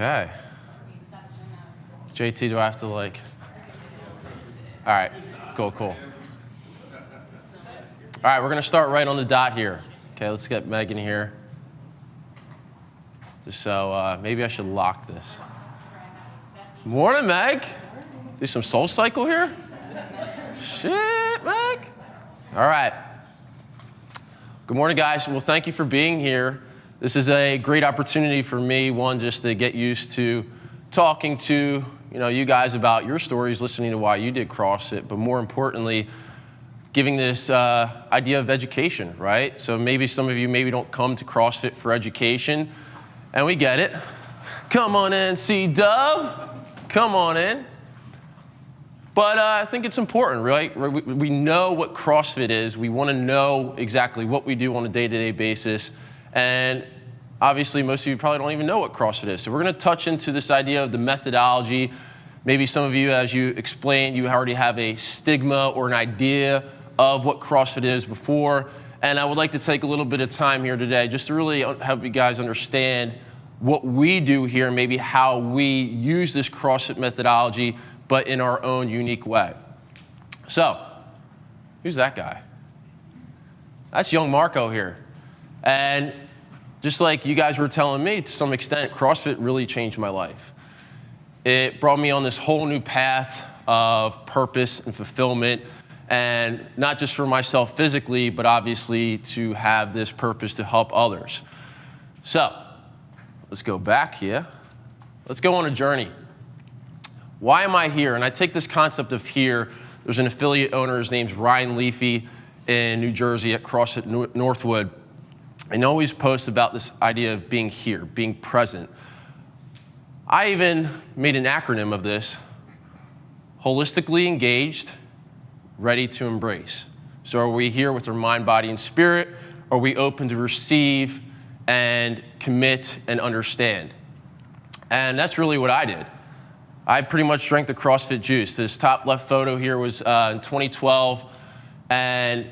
Okay. JT, do I have to all right, cool. All right, we're gonna start right on the dot here. Okay, let's get Megan here. Just so, maybe I should lock this. Morning, Meg. Do some soul cycle here? Shit, Meg. All right. Good morning, guys. Well, thank you for being here. This is a great opportunity for me, one, just to get used to talking to you guys about your stories, listening to why you did CrossFit, but more importantly, giving this idea of education, right? So maybe some of you don't come to CrossFit for education, and we get it. Come on in, C-Dub. Come on in. But I think it's important, right? We know what CrossFit is. We want to know exactly what we do on a day-to-day basis. And obviously, most of you probably don't even know what CrossFit is. So we're going to touch into this idea of the methodology. Maybe some of you, as you explained, you already have a stigma or an idea of what CrossFit is before. And I would like to take a little bit of time here today just to really help you guys understand what we do here and maybe how we use this CrossFit methodology, but in our own unique way. So, who's that guy? That's young Marco here. And just like you guys were telling me, to some extent, CrossFit really changed my life. It brought me on this whole new path of purpose and fulfillment, and not just for myself physically, but obviously to have this purpose to help others. So, let's go back here. Let's go on a journey. Why am I here? And I take this concept of here. There's an affiliate owner, his name's Ryan Leafy in New Jersey at CrossFit Northwood. And always posts about this idea of being here, being present. I even made an acronym of this: holistically engaged, ready to embrace. So are we here with our mind, body, and spirit? Are we open to receive and commit and understand? And that's really what I did. I pretty much drank the CrossFit juice. This top left photo here was in 2012, and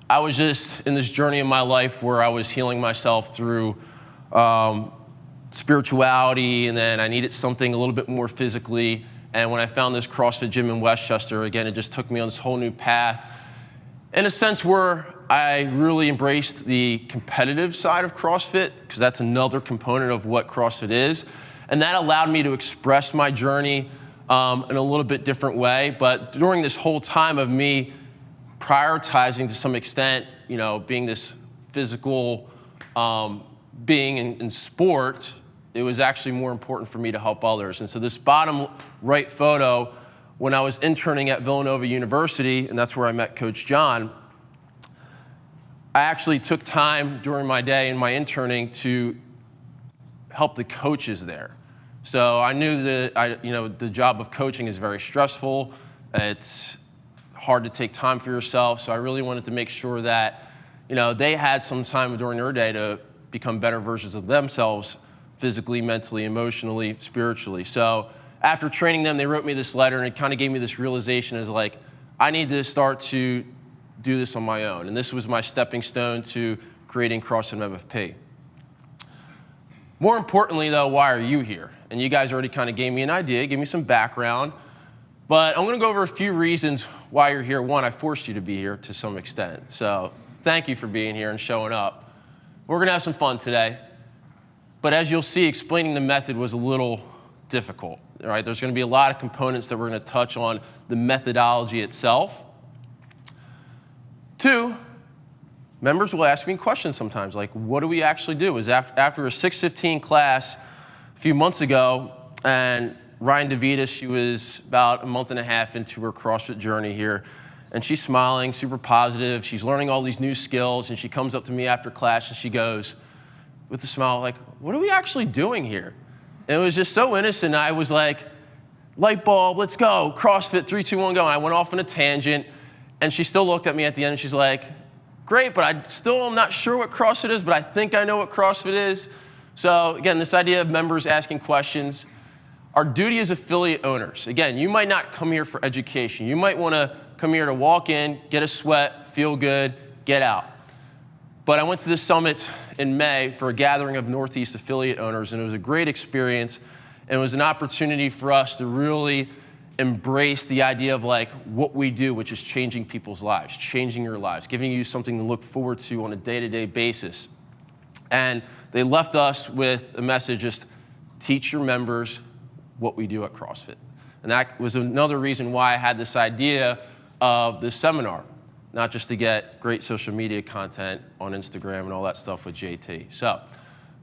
I was just in this journey in my life where I was healing myself through spirituality, and then I needed something a little bit more physically. And when I found this CrossFit gym in Westchester, again, it just took me on this whole new path, in a sense where I really embraced the competitive side of CrossFit, because that's another component of what CrossFit is. And that allowed me to express my journey in a little bit different way. But during this whole time of me prioritizing to some extent, being this physical being in sport, it was actually more important for me to help others. And so this bottom right photo, when I was interning at Villanova University, and that's where I met Coach John, I actually took time during my day in my interning to help the coaches there. So I knew that the job of coaching is very stressful. It's hard to take time for yourself. So I really wanted to make sure that they had some time during their day to become better versions of themselves, physically, mentally, emotionally, spiritually. So after training them, they wrote me this letter, and it kind of gave me this realization as I need to start to do this on my own. And this was my stepping stone to creating CrossFit MFP. More importantly, though, why are you here? And you guys already kind of gave me an idea, gave me some background. But I'm going to go over a few reasons why you're here. One, I forced you to be here to some extent. So thank you for being here and showing up. We're going to have some fun today. But as you'll see, explaining the method was a little difficult. All right? There's going to be a lot of components that we're going to touch on the methodology itself. Two, members will ask me questions sometimes, like, what do we actually do? It was after a 6:15 class a few months ago, and Ryan DeVitas, she was about a month and a half into her CrossFit journey here, and she's smiling, super positive. She's learning all these new skills, and she comes up to me after class, and she goes, with a smile, like, what are we actually doing here? And it was just so innocent. I was like, light bulb, let's go, CrossFit, 3, 2, 1, go. And I went off on a tangent, and she still looked at me at the end, and she's like, great, but I still am not sure what CrossFit is, but I think I know what CrossFit is. So again, this idea of members asking questions. Our duty as affiliate owners, again, you might not come here for education. You might want to come here to walk in, get a sweat, feel good, get out. But I went to this summit in May for a gathering of Northeast affiliate owners, and it was a great experience. And it was an opportunity for us to really embrace the idea of like what we do, which is changing people's lives, changing your lives, giving you something to look forward to on a day-to-day basis. And they left us with a message, just teach your members what we do at CrossFit. And that was another reason why I had this idea of this seminar, not just to get great social media content on Instagram and all that stuff with JT. So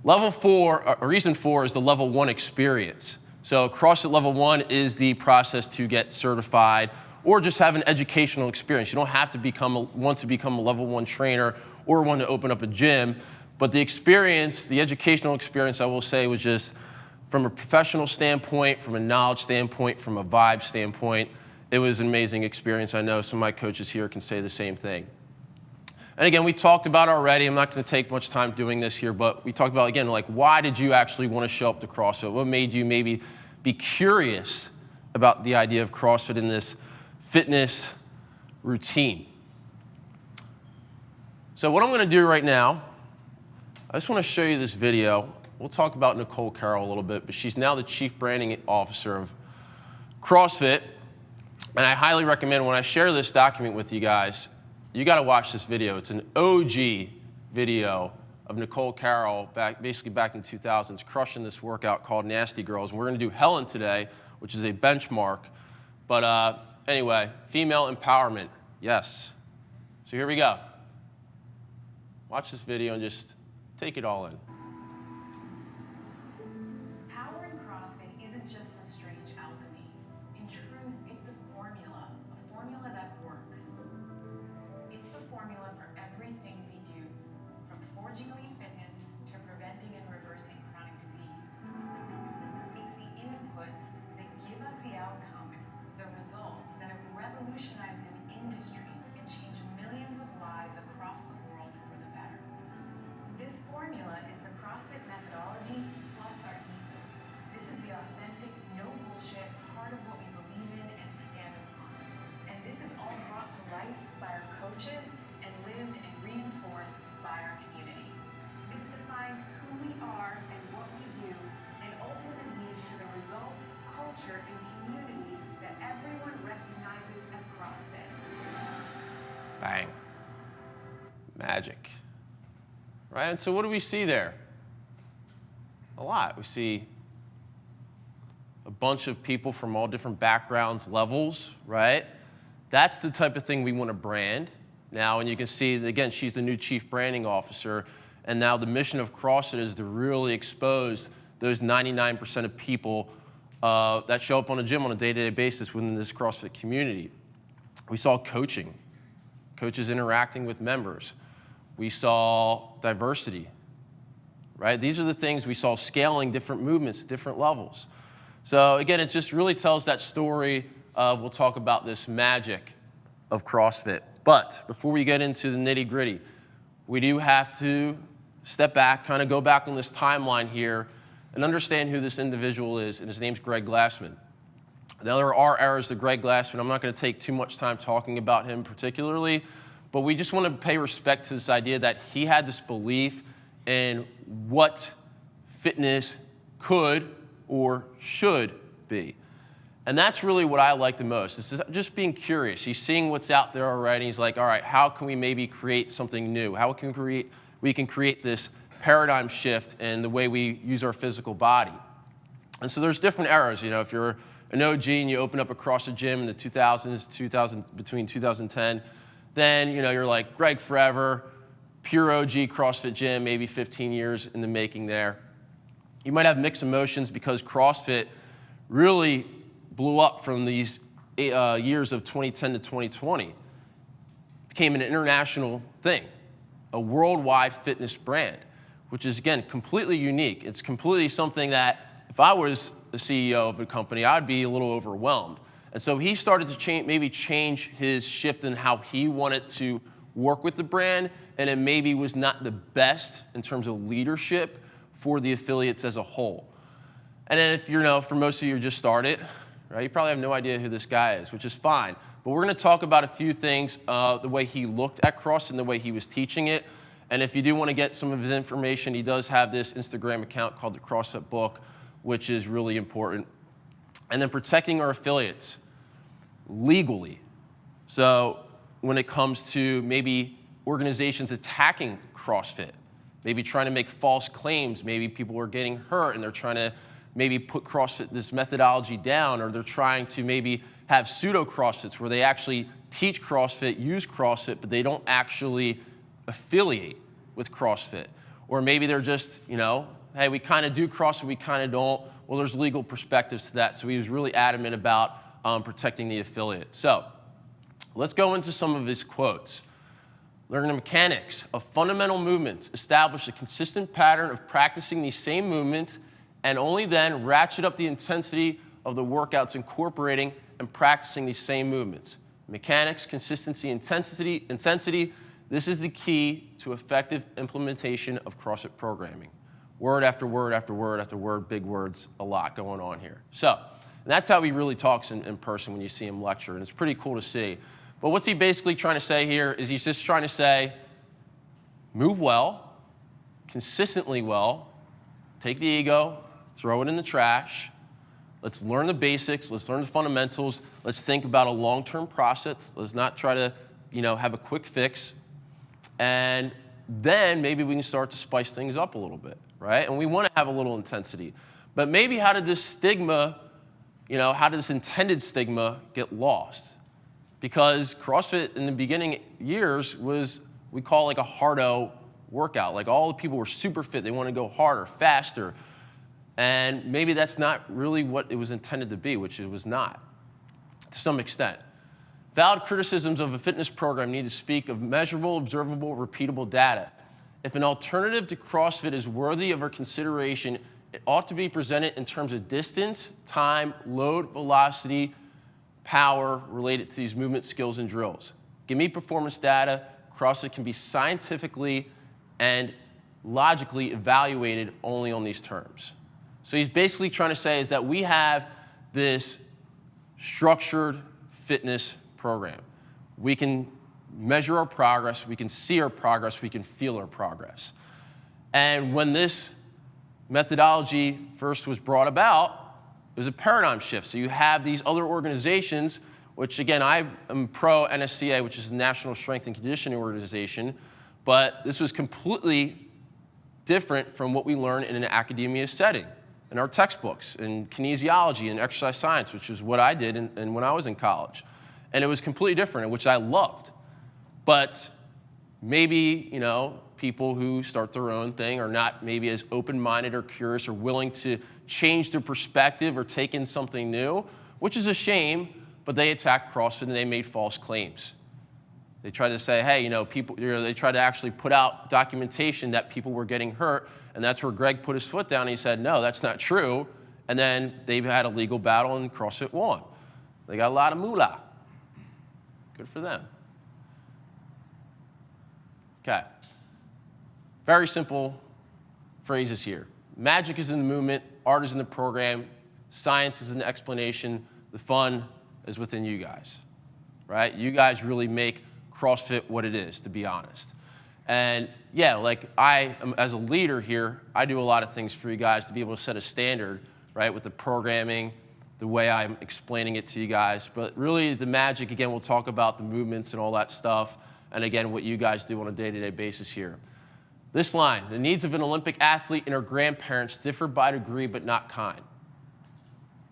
level 4, or reason 4 is the level 1 experience. So CrossFit level 1 is the process to get certified or just have an educational experience. You don't have to want to become a level 1 trainer or want to open up a gym, but the experience, the educational experience, I will say, was just from a professional standpoint, from a knowledge standpoint, from a vibe standpoint, it was an amazing experience. I know some of my coaches here can say the same thing. And again, we talked about it already. I'm not going to take much time doing this here, but we talked about, again, like why did you actually want to show up to CrossFit? What made you maybe be curious about the idea of CrossFit in this fitness routine? So what I'm going to do right now, I just want to show you this video. We'll talk about Nicole Carroll a little bit, but she's now the Chief Branding Officer of CrossFit. And I highly recommend when I share this document with you guys, you got to watch this video. It's an OG video of Nicole Carroll basically back in the 2000s crushing this workout called Nasty Girls. And we're going to do Helen today, which is a benchmark. But anyway, female empowerment, yes. So here we go. Watch this video and just take it all in. Power in CrossFit isn't just some strange alchemy. In truth, it's a formula that works. It's the formula for everything we do, from forging elite fitness to preventing and reversing chronic disease. It's the inputs that give us the outcomes, the results that have revolutionized an industry and changed millions of lives across the world for the better. This formula is the CrossFit methodology plus our ethos. This is the authentic, no bullshit, heart of what we believe in and stand upon. And this is all brought to life by our coaches and lived and reinforced by our community. This defines who we are and what we do and ultimately leads to the results, culture, and community that everyone recognizes as CrossFit. Bang. Magic. Right, and so what do we see there? A lot. We see a bunch of people from all different backgrounds, levels, right? That's the type of thing we want to brand. Now, and you can see, again, she's the new Chief Branding Officer, and now the mission of CrossFit is to really expose those 99% of people that show up on a gym on a day-to-day basis within this CrossFit community. We saw coaching, coaches interacting with members. We saw diversity, right? These are the things we saw, scaling different movements, different levels. So again, it just really tells that story of, we'll talk about this magic of CrossFit. But before we get into the nitty gritty, we do have to step back, kind of go back on this timeline here and understand who this individual is, and his name's Greg Glassman. Now, there are errors to Greg Glassman. I'm not going to take too much time talking about him particularly, but we just want to pay respect to this idea that he had this belief in what fitness could or should be. And that's really what I like the most. It's just being curious. He's seeing what's out there already. He's like, all right, how can we maybe create something new? How can we create this paradigm shift in the way we use our physical body? And so there's different eras. You know, if you're an OG and you open up a CrossFit gym in the 2000s, between 2010, then, you know, you're like Greg forever, pure OG CrossFit gym, maybe 15 years in the making there. You might have mixed emotions because CrossFit really blew up from these years of 2010 to 2020. It became an international thing, a worldwide fitness brand, which is, again, completely unique. It's completely something that if I was the CEO of a company, I'd be a little overwhelmed. And so he started to maybe change his shift in how he wanted to work with the brand, and it maybe was not the best in terms of leadership for the affiliates as a whole. And then if you're, for most of you who just started, right, you probably have no idea who this guy is, which is fine. But we're going to talk about a few things, the way he looked at CrossFit and the way he was teaching it, And if you do want to get some of his information, he does have this Instagram account called the CrossFit Book, which is really important. And then protecting our affiliates legally. So when it comes to maybe organizations attacking CrossFit, maybe trying to make false claims, maybe people are getting hurt and they're trying to maybe put CrossFit, this methodology down, or they're trying to maybe have pseudo CrossFits where they actually teach CrossFit, use CrossFit, but they don't actually affiliate with CrossFit. Or maybe they're just, hey, we kind of do CrossFit, we kind of don't. Well, there's legal perspectives to that. So he was really adamant about protecting the affiliate. So let's go into some of his quotes. Learning the mechanics of fundamental movements, establish a consistent pattern of practicing these same movements, and only then ratchet up the intensity of the workouts incorporating and practicing these same movements. Mechanics, consistency, intensity. This is the key to effective implementation of CrossFit programming. Word after word after word after word, big words, a lot going on here. So, and that's how he really talks in person when you see him lecture, and it's pretty cool to see. But what's he basically trying to say here is he's just trying to say, move well, consistently well, take the ego, throw it in the trash. Let's learn the basics. Let's learn the fundamentals. Let's think about a long-term process. Let's not try to, have a quick fix. And then maybe we can start to spice things up a little bit, right? And we want to have a little intensity. But maybe how did this stigma, how did this intended stigma get lost? Because CrossFit in the beginning years was, we call it like a hardo workout. Like all the people were super fit. They want to go harder, faster. And maybe that's not really what it was intended to be, which it was not, to some extent. Valid criticisms of a fitness program need to speak of measurable, observable, repeatable data. If an alternative to CrossFit is worthy of our consideration, it ought to be presented in terms of distance, time, load, velocity, power related to these movement skills and drills. Give me performance data. CrossFit can be scientifically and logically evaluated only on these terms. So he's basically trying to say is that we have this structured fitness program. We can measure our progress, we can see our progress, we can feel our progress. And when this methodology first was brought about, it was a paradigm shift. So you have these other organizations, which again, I am pro NSCA, which is the National Strength and Conditioning Organization, but this was completely different from what we learn in an academia setting, in our textbooks, in kinesiology and exercise science, which is what I did when I was in college. And it was completely different, which I loved. But maybe, people who start their own thing are not maybe as open-minded or curious or willing to change their perspective or take in something new, which is a shame, but they attacked CrossFit and they made false claims. They tried to say, hey, people, they tried to actually put out documentation that people were getting hurt, and that's where Greg put his foot down and he said, no, that's not true. And then they had a legal battle and CrossFit won. They got a lot of moolah. Good for them. Okay. Very simple phrases here. Magic is in the movement, art is in the program, science is in the explanation, the fun is within you guys, right? You guys really make CrossFit what it is, to be honest. And yeah, like I am, as a leader here, I do a lot of things for you guys to be able to set a standard, right, with the programming, the way I'm explaining it to you guys. But really the magic, again, we'll talk about the movements and all that stuff, and again, what you guys do on a day-to-day basis here. This line, the needs of an Olympic athlete and her grandparents differ by degree but not kind.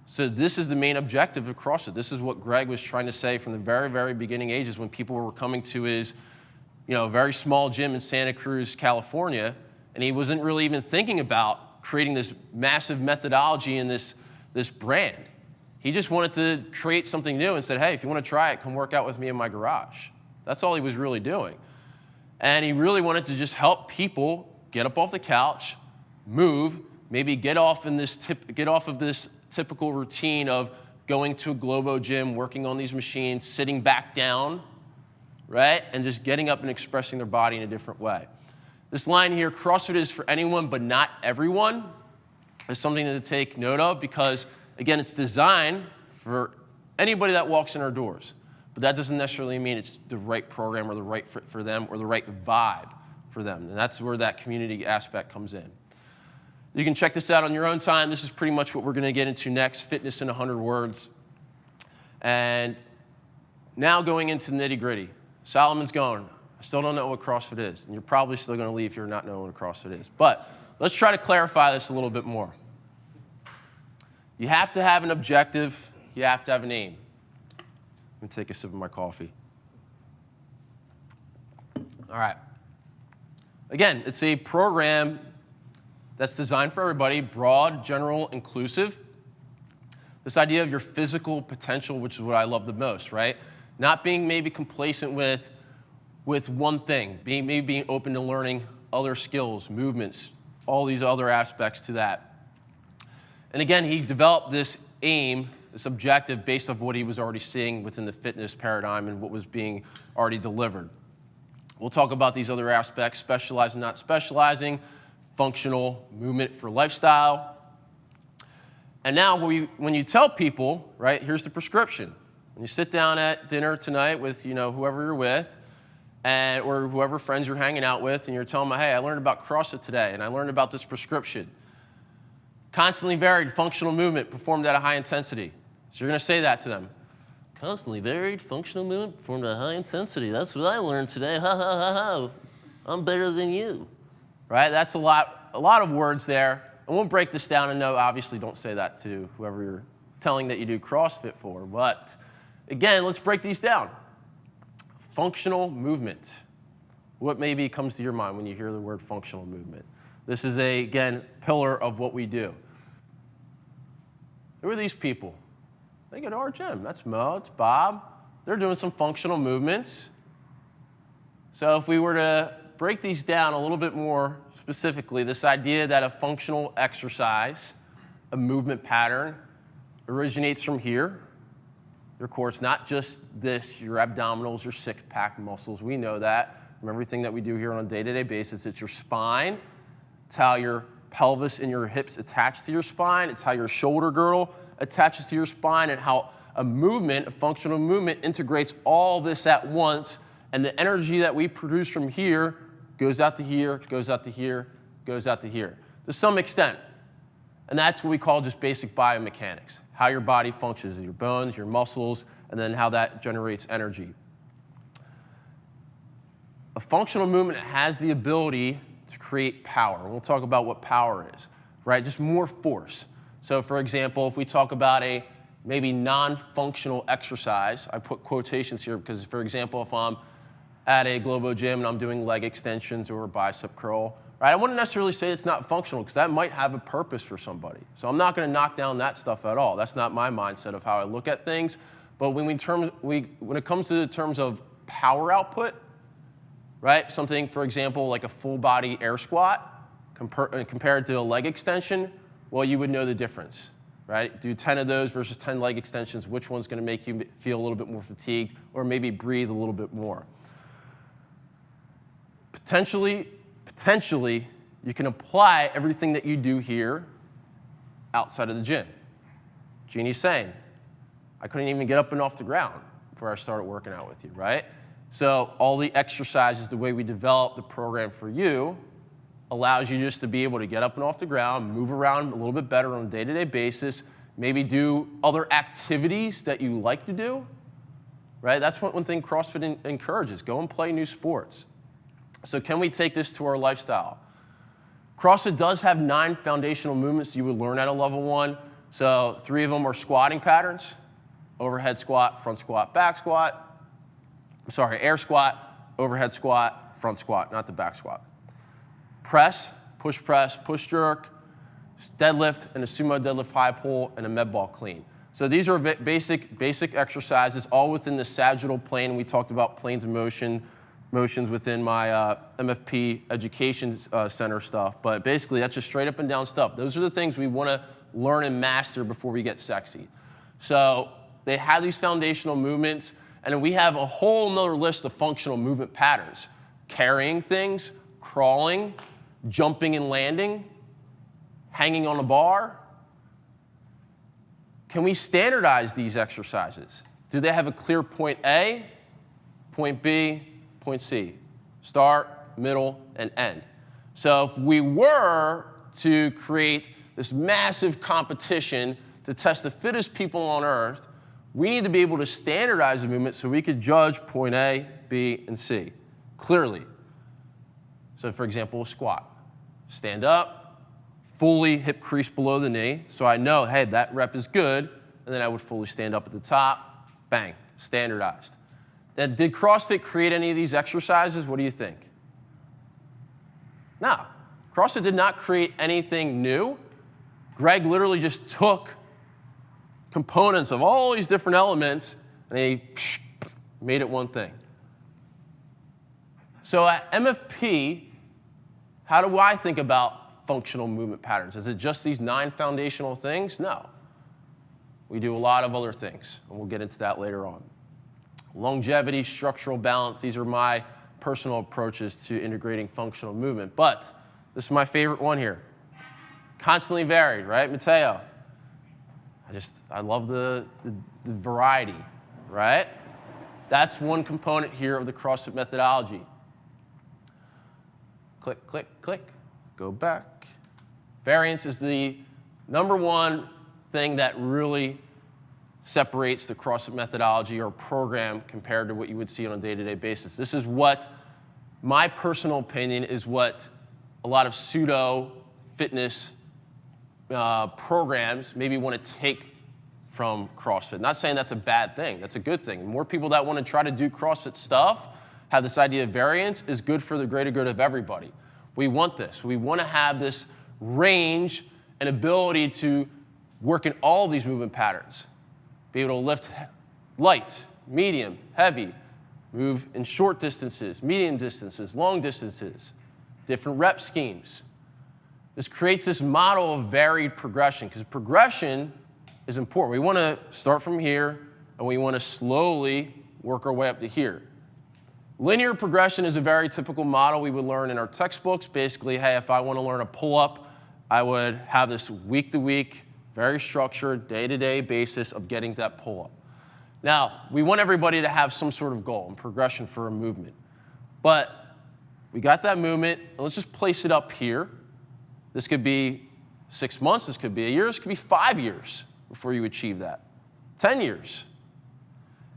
So this is the main objective of CrossFit. This is what Greg was trying to say from the very, very beginning ages when people were coming to his very small gym in Santa Cruz, California, and he wasn't really even thinking about creating this massive methodology and this brand. He just wanted to create something new and said, hey, if you want to try it, come work out with me in my garage. That's all he was really doing. And he really wanted to just help people get up off the couch, move, maybe get off of this typical routine of going to a Globo gym, working on these machines, sitting back down, right? And just getting up and expressing their body in a different way. This line here, CrossFit is for anyone but not everyone, is something to take note of because, again, it's designed for anybody that walks in our doors. But that doesn't necessarily mean it's the right program or the right fit for them or the right vibe for them. And that's where that community aspect comes in. You can check this out on your own time. This is pretty much what we're going to get into next, fitness in 100 words. And now going into the nitty-gritty. Solomon's going, I still don't know what CrossFit is. And you're probably still going to leave if you're not knowing what CrossFit is. But let's try to clarify this a little bit more. You have to have an objective. You have to have an aim. Let me take a sip of my coffee. All right. Again, it's a program that's designed for everybody, broad, general, inclusive. This idea of your physical potential, which is what I love the most, right? Not being maybe complacent with one thing, maybe being open to learning other skills, movements, all these other aspects to that. And again, he developed this aim, this objective based off what he was already seeing within the fitness paradigm and what was being already delivered. We'll talk about these other aspects, specializing, not specializing, functional movement for lifestyle. And now when you tell people, right, here's the prescription. When you sit down at dinner tonight with, whoever you're with, or whoever friends you're hanging out with, and you're telling them, hey, I learned about CrossFit today, and I learned about this prescription. Constantly varied functional movement performed at a high intensity. So you're going to say that to them. Constantly varied functional movement performed at a high intensity. That's what I learned today. Ha, ha, ha, ha. I'm better than you. Right? That's a lot of words there. And we'll break this down, and no, obviously don't say that to whoever you're telling that you do CrossFit for. But again, let's break these down. Functional movement. What maybe comes to your mind when you hear the word functional movement? This is again, pillar of what we do. Who are these people? They go to our gym. That's Mo, it's Bob. They're doing some functional movements. So if we were to break these down a little bit more specifically, this idea that a functional exercise, a movement pattern, originates from here. Your core, it's not just this, your abdominals, your six-pack muscles. We know that from everything that we do here on a day-to-day basis. It's your spine. It's how your pelvis and your hips attach to your spine. It's how your shoulder girdle attaches to your spine, and how a movement, a functional movement, integrates all this at once. And the energy that we produce from here goes out to here, goes out to here, goes out to here, to some extent. And that's what we call just basic biomechanics, how your body functions, your bones, your muscles, and then how that generates energy. A functional movement has the ability to create power. We'll talk about what power is, right? Just more force. So for example, if we talk about a maybe non-functional exercise, I put quotations here because, for example, if I'm at a Globo gym and I'm doing leg extensions or a bicep curl, right? I wouldn't necessarily say it's not functional because that might have a purpose for somebody. So I'm not going to knock down that stuff at all. That's not my mindset of how I look at things. But when it comes to the terms of power output, right? Something, for example, like a full body air squat compared to a leg extension, well, you would know the difference, right? Do 10 of those versus 10 leg extensions. Which one's going to make you feel a little bit more fatigued or maybe breathe a little bit more? Potentially, you can apply everything that you do here outside of the gym. Jeannie's saying, I couldn't even get up and off the ground before I started working out with you, right? So all the exercises, the way we develop the program for you, allows you just to be able to get up and off the ground, move around a little bit better on a day-to-day basis, maybe do other activities that you like to do, right? That's one thing CrossFit encourages. Go and play new sports. So can we take this to our lifestyle? CrossFit does have 9 foundational movements you would learn at a level 1. So 3 of them are squatting patterns: overhead squat, front squat, back squat. Air squat, overhead squat, front squat, not the back squat. Press, push, jerk, deadlift, and a sumo deadlift high pull, and a med ball clean. So these are basic exercises, all within the sagittal plane. We talked about planes of motions within my MFP Education Center stuff. But basically, that's just straight up and down stuff. Those are the things we want to learn and master before we get sexy. So they have these foundational movements, and then we have a whole nother list of functional movement patterns: carrying things, crawling, jumping and landing, hanging on a bar. Can we standardize these exercises? Do they have a clear point A, point B, point C? Start, middle, and end. So if we were to create this massive competition to test the fittest people on earth, we need to be able to standardize the movement so we could judge point A, B, and C clearly. So for example, a squat. Stand up, fully hip crease below the knee, so I know, hey, that rep is good, and then I would fully stand up at the top, bang, standardized. Then did CrossFit create any of these exercises? What do you think? No. CrossFit did not create anything new. Greg literally just took components of all these different elements and he made it one thing. So at MFP, how do I think about functional movement patterns? Is it just these 9 foundational things? No. We do a lot of other things, and we'll get into that later on. Longevity, structural balance, these are my personal approaches to integrating functional movement. But this is my favorite one here. Constantly varied, right, Matteo? I love the variety, right? That's one component here of the CrossFit methodology. Click, click, click, go back. Variance is the number one thing that really separates the CrossFit methodology or program compared to what you would see on a day-to-day basis. This is what, my personal opinion, is what a lot of pseudo-fitness programs maybe want to take from CrossFit. Not saying that's a bad thing, that's a good thing. More people that want to try to do CrossFit stuff have this idea of variance is good for the greater good of everybody. We want this. We want to have this range and ability to work in all these movement patterns. Be able to lift light, medium, heavy, move in short distances, medium distances, long distances, different rep schemes. This creates this model of varied progression because progression is important. We want to start from here and we want to slowly work our way up to here. Linear progression is a very typical model we would learn in our textbooks. Basically, hey, if I want to learn a pull-up, I would have this week-to-week, very structured, day-to-day basis of getting that pull-up. Now, we want everybody to have some sort of goal and progression for a movement. But we got that movement, and let's just place it up here. This could be 6 months, this could be a year, this could be 5 years before you achieve that. 10 years.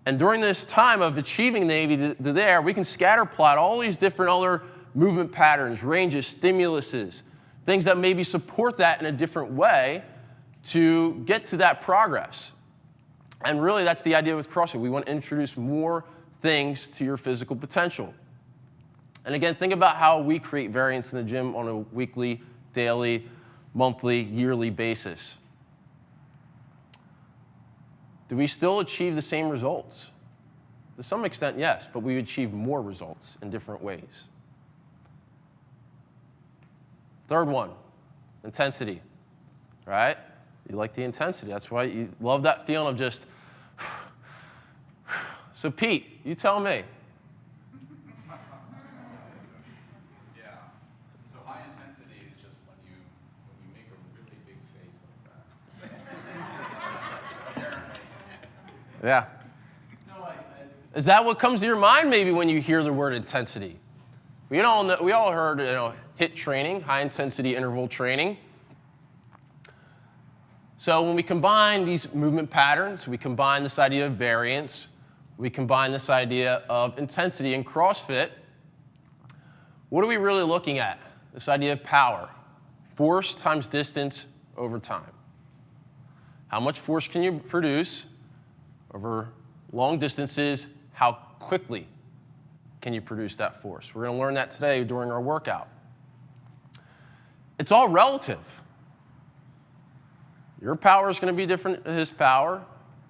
And during this time of achieving maybe there, we can scatter plot all these different other movement patterns, ranges, stimuluses, things that maybe support that in a different way to get to that progress. And really, that's the idea with CrossFit. We want to introduce more things to your physical potential. And again, think about how we create variance in the gym on a weekly, daily, monthly, yearly basis. Do we still achieve the same results? To some extent, yes, but we achieve more results in different ways. Third one, intensity, right? You like the intensity. That's why you love that feeling of just. So Pete, you tell me. Yeah. So high intensity is just when you make a really big face like that. Yeah. No, Is that what comes to your mind maybe when you hear the word intensity? We all heard, HIIT training, high intensity interval training. So when we combine these movement patterns, we combine this idea of variance, we combine this idea of intensity in CrossFit, what are we really looking at? This idea of power. Force times distance over time. How much force can you produce over long distances? How quickly can you produce that force? We're going to learn that today during our workout. It's all relative. Your power is going to be different than his power.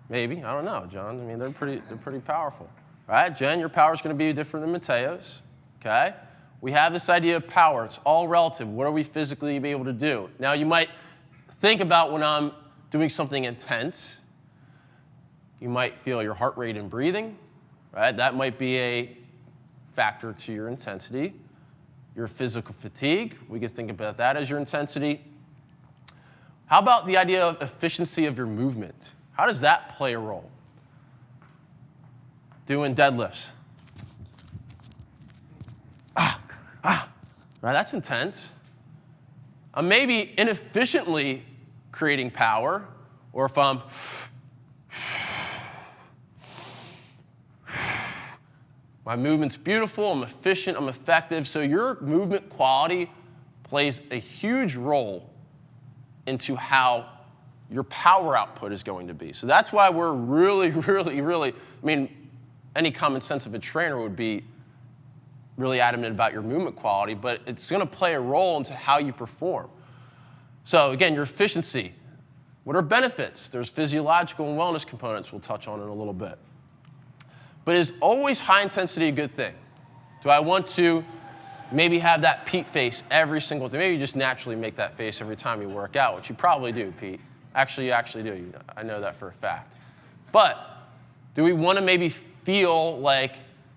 Maybe. I don't know, John. I mean, they're pretty powerful. Right? Jen, your power is going to be different than Mateo's. Okay? We have this idea of power. It's all relative. What are we physically able to do? Now, you might think about when I'm doing something intense, you might feel your heart rate and breathing. Right? That might be a factor to your intensity. Your physical fatigue, we could think about that as your intensity. How about the idea of efficiency of your movement? How does that play a role? Doing deadlifts. Right? That's intense. I'm maybe inefficiently creating power, or if I'm my movement's beautiful, I'm efficient, I'm effective. So your movement quality plays a huge role into how your power output is going to be. So that's why we're really, I mean, any common sense of a trainer would be really adamant about your movement quality, but it's going to play a role into how you perform. So again, your efficiency. What are benefits? There's physiological and wellness components we'll touch on in a little bit. But is always high intensity a good thing? Do I want to maybe have that Pete face every single day? Maybe you just naturally make that face every time you work out, which you probably do, Pete. Actually, you actually do. I know that for a fact. But do we want to maybe feel like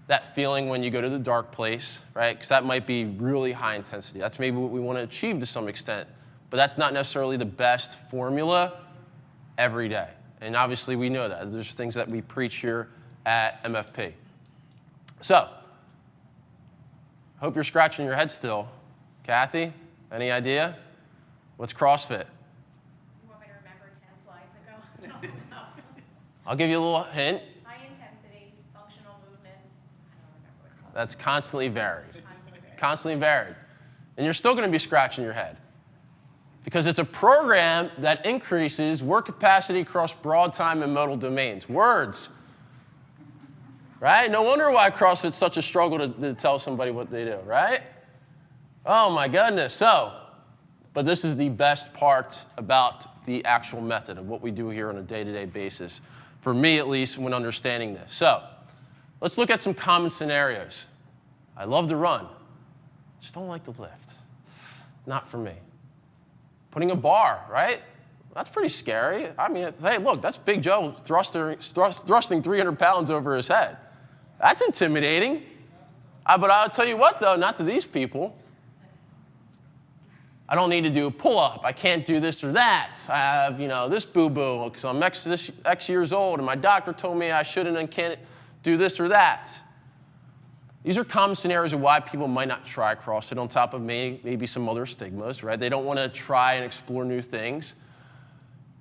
that feeling when you go to the dark place, right? Because that might be really high intensity. That's maybe what we want to achieve to some extent. But that's not necessarily the best formula every day. And obviously we know that. There's things that we preach here at MFP. So, hope you're scratching your head still. Kathy, any idea? What's CrossFit? You want me to remember 10 slides ago? No. I'll give you a little hint. High intensity, functional movement. I don't remember what it's called. That's constantly varied. Constantly varied. Constantly varied. And you're still going to be scratching your head. Because it's a program that increases work capacity across broad time and modal domains. Words. Right? No wonder why CrossFit's such a struggle to tell somebody what they do, right? Oh my goodness. So, but this is the best part about the actual method of what we do here on a day-to-day basis, for me at least, when understanding this. So, let's look at some common scenarios. I love to run. Just don't like to lift. Not for me. Putting a bar, right? That's pretty scary. I mean, hey, look, that's Big Joe thrusting 300 pounds over his head. That's intimidating. But I'll tell you what, though, not to these people. I don't need to do a pull-up. I can't do this or that. I have, this boo-boo because I'm X years old, and my doctor told me I shouldn't and can't do this or that. These are common scenarios of why people might not try CrossFit, on top of maybe some other stigmas, right? They don't want to try and explore new things.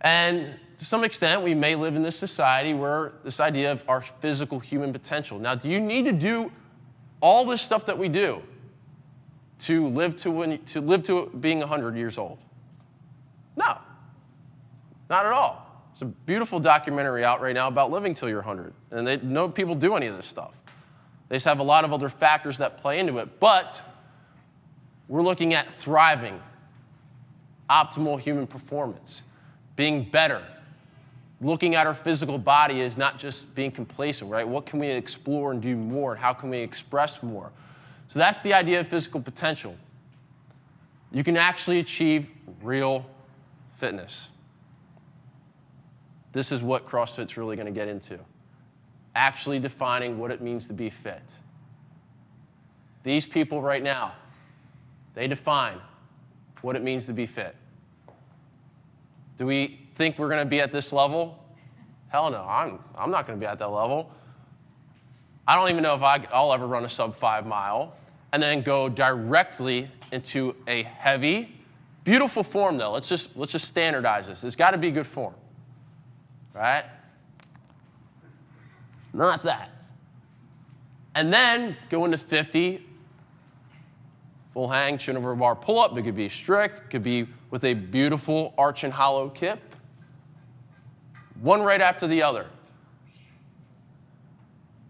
And to some extent, we may live in this society where this idea of our physical human potential. Now, do you need to do all this stuff that we do to live to being 100 years old? No, not at all. There's a beautiful documentary out right now about living till you're 100, and no people do any of this stuff. They just have a lot of other factors that play into it. But we're looking at thriving, optimal human performance, being better. Looking at our physical body is not just being complacent, right? What can we explore and do more? And how can we express more? So that's the idea of physical potential. You can actually achieve real fitness. This is what CrossFit's really going to get into. Actually defining what it means to be fit. These people right now, they define what it means to be fit. Do we think we're going to be at this level? Hell no, I'm not going to be at that level. I don't even know if I'll ever run a sub 5 mile and then go directly into a heavy, beautiful form though. Let's just standardize this. It's got to be good form, right? Not that. And then go into 50, full hang, chin over bar pull-up. It could be strict, it could be with a beautiful arch and hollow kip. One right after the other.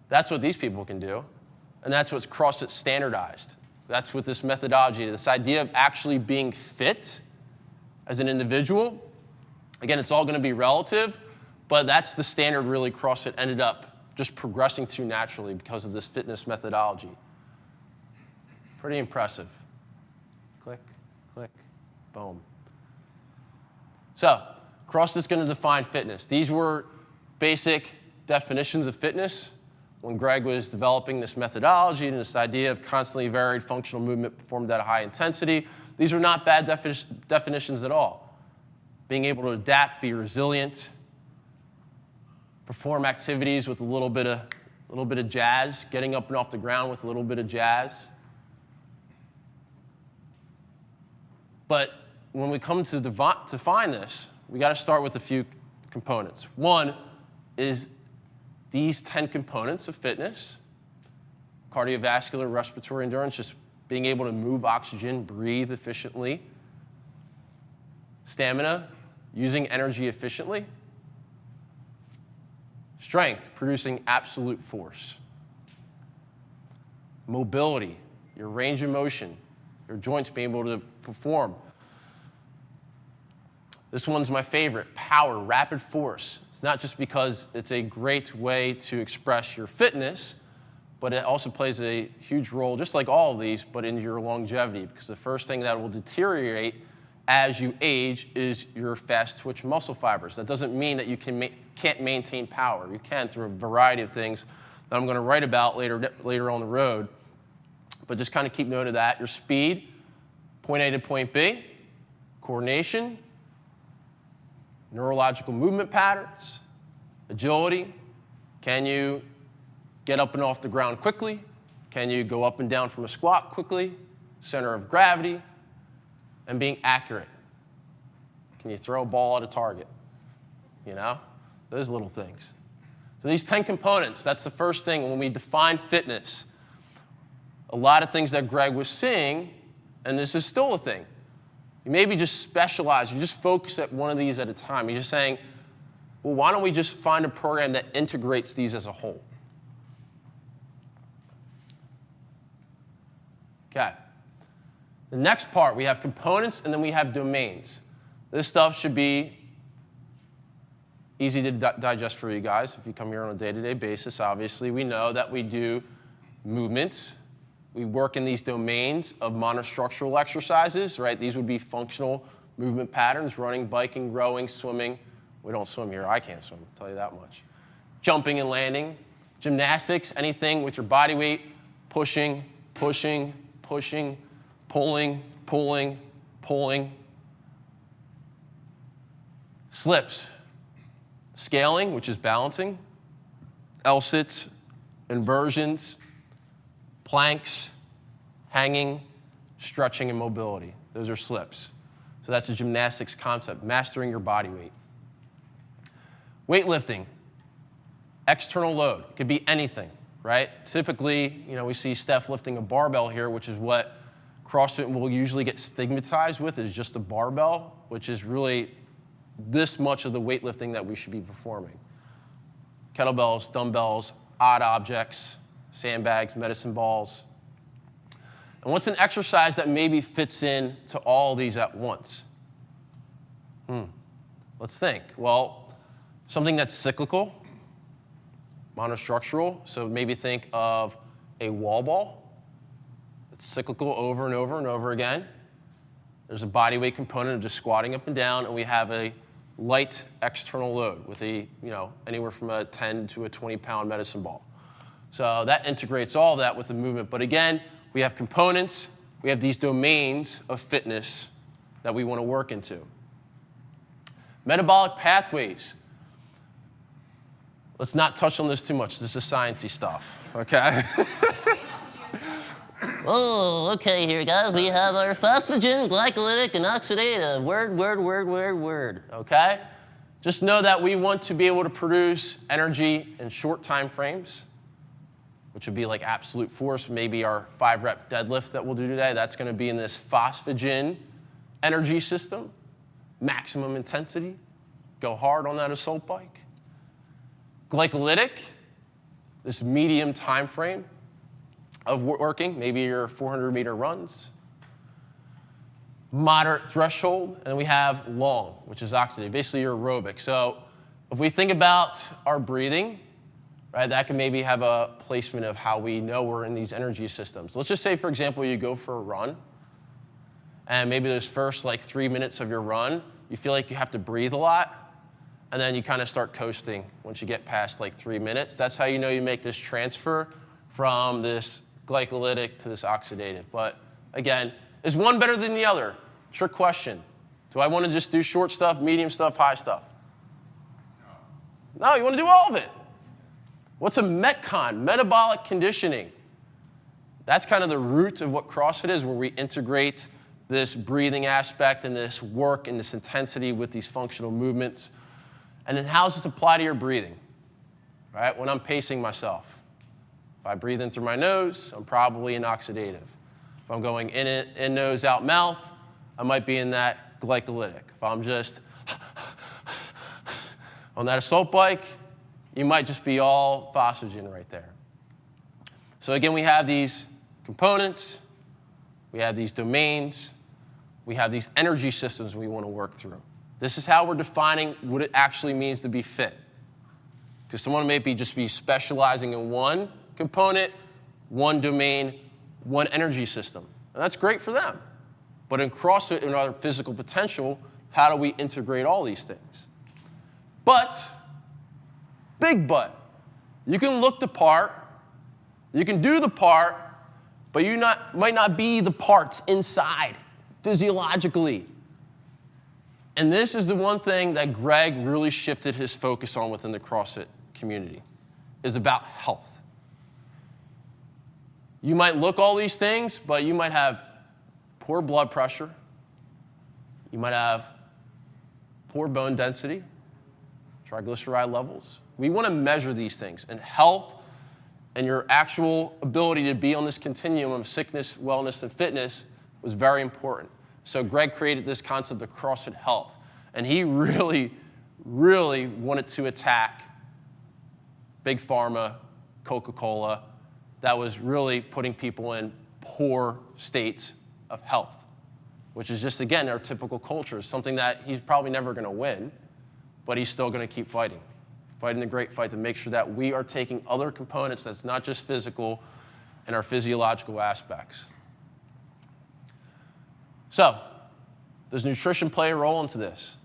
That's what these people can do. And that's what's CrossFit standardized. That's what this methodology, this idea of actually being fit as an individual. Again, it's all going to be relative, but that's the standard really CrossFit ended up just progressing to naturally because of this fitness methodology. Pretty impressive. Click, click, boom. So, CrossFit's going to define fitness. These were basic definitions of fitness when Greg was developing this methodology and this idea of constantly varied functional movement performed at a high intensity. These are not bad definitions at all. Being able to adapt, be resilient, perform activities with a little bit of jazz, getting up and off the ground with a little bit of jazz. But when we come to define this, we got to start with a few components. One is these 10 components of fitness: cardiovascular, respiratory endurance, just being able to move oxygen, breathe efficiently; stamina, using energy efficiently; strength, producing absolute force; mobility, your range of motion, your joints being able to perform. This one's my favorite: power, rapid force. It's not just because it's a great way to express your fitness, but it also plays a huge role, just like all of these, but in your longevity, because the first thing that will deteriorate as you age is your fast twitch muscle fibers. That doesn't mean that you can't maintain power. You can through a variety of things that I'm going to write about later on the road. But just kind of keep note of that. Your speed, point A to point B; coordination; neurological movement patterns; agility. Can you get up and off the ground quickly? Can you go up and down from a squat quickly? Center of gravity. And being accurate. Can you throw a ball at a target? You know, those little things. So these 10 components, that's the first thing when we define fitness. A lot of things that Greg was seeing, and this is still a thing. You maybe just specialize, you just focus at one of these at a time. You're just saying, well, why don't we just find a program that integrates these as a whole? Okay. The next part, we have components, and then we have domains. This stuff should be easy to digest for you guys if you come here on a day-to-day basis. Obviously, we know that we do movements. We work in these domains of monostructural exercises, right? These would be functional movement patterns: running, biking, rowing, swimming. We don't swim here. I can't swim, I'll tell you that much. Jumping and landing. Gymnastics, anything with your body weight: pushing, pushing, pushing, pulling, pulling, pulling. Slips. Scaling, which is balancing. L-sits, inversions, planks, hanging, stretching, and mobility. Those are slips. So that's a gymnastics concept: mastering your body weight. Weightlifting. External load. It could be anything, right? Typically, we see Steph lifting a barbell here, which is what CrossFit will usually get stigmatized with, is just a barbell, which is really this much of the weightlifting that we should be performing. Kettlebells, dumbbells, odd objects, sandbags, medicine balls. And what's an exercise that maybe fits in to all these at once? Let's think. Well, something that's cyclical, monostructural. So maybe think of a wall ball. It's cyclical over and over and over again. There's a body weight component of just squatting up and down, and we have a light external load with anywhere from a 10 to a 20-pound medicine ball. So that integrates all of that with the movement. But again, we have components, we have these domains of fitness that we want to work into. Metabolic pathways. Let's not touch on this too much. This is sciencey stuff, okay? Oh, okay, here, guys. We have our phosphagen, glycolytic, and oxidative. Word. Okay? Just know that we want to be able to produce energy in short time frames, which would be like absolute force. Maybe our 5-rep deadlift that we'll do today, that's going to be in this phosphagen energy system. Maximum intensity. Go hard on that assault bike. Glycolytic, this medium time frame of working, maybe your 400-meter runs. Moderate threshold, and then we have long, which is oxidative, basically your aerobic. So if we think about our breathing, right, that can maybe have a placement of how we know we're in these energy systems. Let's just say, for example, you go for a run, and maybe those first 3 minutes of your run, you feel like you have to breathe a lot, and then you kind of start coasting once you get past 3 minutes. That's how you know you make this transfer from this glycolytic to this oxidative. But again, is one better than the other? Trick question. Do I want to just do short stuff, medium stuff, high stuff? No, you want to do all of it. What's a Metcon? Metabolic conditioning. That's kind of the root of what CrossFit is, where we integrate this breathing aspect and this work and this intensity with these functional movements. And then how does this apply to your breathing, right? When I'm pacing myself. If I breathe in through my nose, I'm probably in oxidative. If I'm going in nose, out mouth, I might be in that glycolytic. If I'm just on that assault bike, you might just be all phosphagen right there. So again, we have these components, we have these domains, we have these energy systems we want to work through. This is how we're defining what it actually means to be fit. Because someone may just be specializing in one component, one domain, one energy system. And that's great for them. But in CrossFit and our physical potential, how do we integrate all these things? But, big but, you can look the part, you can do the part, but you might not be the parts inside, physiologically. And this is the one thing that Greg really shifted his focus on within the CrossFit community, is about health. You might look all these things, but you might have poor blood pressure. You might have poor bone density, triglyceride levels. We want to measure these things. And health and your actual ability to be on this continuum of sickness, wellness, and fitness was very important. So Greg created this concept of CrossFit Health. And he really, really wanted to attack Big Pharma, Coca-Cola, that was really putting people in poor states of health, which is just, again, our typical culture. It's something that he's probably never going to win, but he's still going to keep fighting the great fight to make sure that we are taking other components that's not just physical and our physiological aspects. So, does nutrition play a role into this?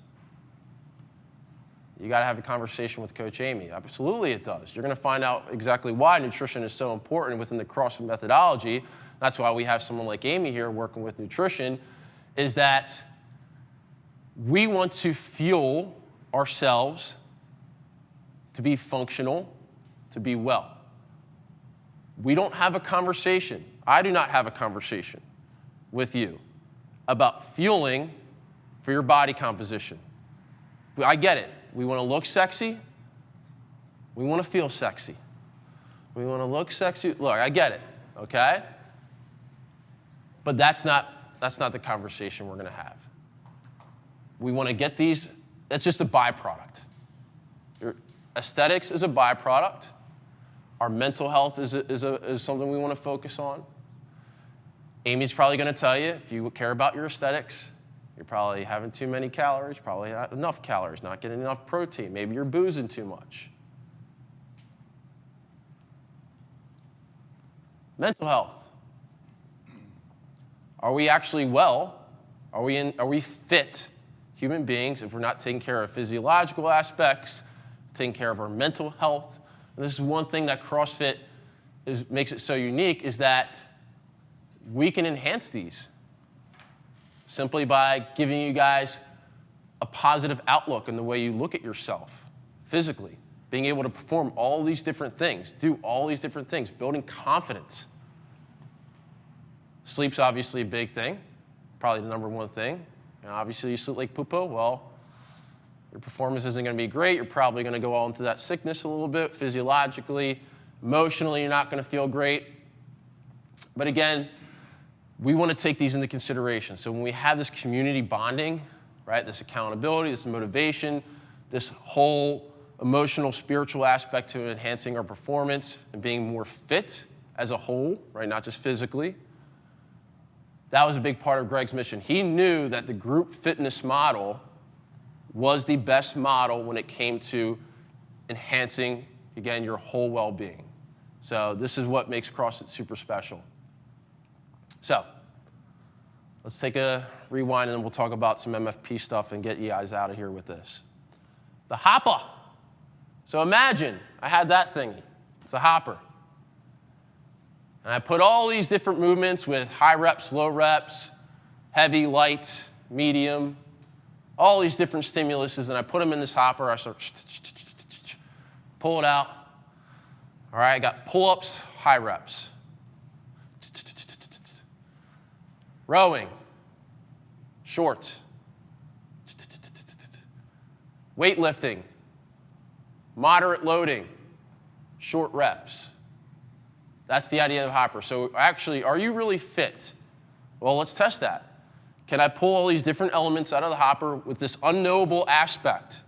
You got to have a conversation with Coach Amy. Absolutely it does. You're going to find out exactly why nutrition is so important within the CrossFit methodology. That's why we have someone like Amy here working with nutrition, is that we want to fuel ourselves to be functional, to be well. We don't have a conversation. I do not have a conversation with you about fueling for your body composition. I get it. We want to look sexy. We want to feel sexy. We want to look sexy. Look, I get it, okay? But that's not the conversation we're going to have. We want to get these, that's just a byproduct. Your aesthetics is a byproduct. Our mental health is something we want to focus on. Amy's probably going to tell you, if you care about your aesthetics, you're probably having too many calories, probably not enough calories, not getting enough protein. Maybe you're boozing too much. Mental health. Are we actually well? Are we fit human beings if we're not taking care of physiological aspects, taking care of our mental health? And this is one thing that CrossFit makes it so unique, is that we can enhance these simply by giving you guys a positive outlook in the way you look at yourself physically, being able to perform all these different things, do all these different things, building confidence. Sleep's obviously a big thing, probably the number one thing. And obviously you sleep like poo-poo, well, your performance isn't going to be great. You're probably going to go all into that sickness a little bit, physiologically, emotionally, you're not going to feel great. But again, we want to take these into consideration. So when we have this community bonding, right, this accountability, this motivation, this whole emotional, spiritual aspect to enhancing our performance and being more fit as a whole, right, not just physically, that was a big part of Greg's mission. He knew that the group fitness model was the best model when it came to enhancing, again, your whole well-being. So this is what makes CrossFit super special. So let's take a rewind and then we'll talk about some MFP stuff and get you guys out of here with this. The hopper. So imagine I had that thingy. It's a hopper. And I put all these different movements with high reps, low reps, heavy, light, medium, all these different stimuluses, and I put them in this hopper. I start pull it out. All right, I got pull-ups, high reps. Rowing, short. Weightlifting, moderate loading, short reps. That's the idea of hopper. So actually, are you really fit? Well, let's test that. Can I pull all these different elements out of the hopper with this unknowable aspect?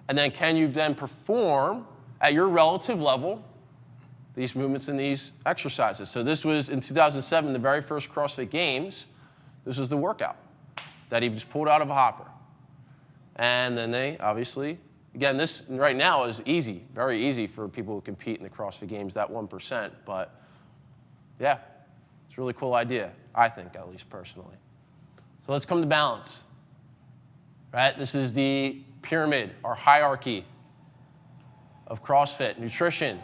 And then can you then perform at your relative level these movements and these exercises? So this was in 2007, the very first CrossFit Games. This was the workout that he just pulled out of a hopper. And then they obviously, again, this right now is easy, very easy for people who compete in the CrossFit Games, that 1%. But yeah, it's a really cool idea, I think, at least personally. So let's come to balance. Right? This is the pyramid, our hierarchy of CrossFit: nutrition,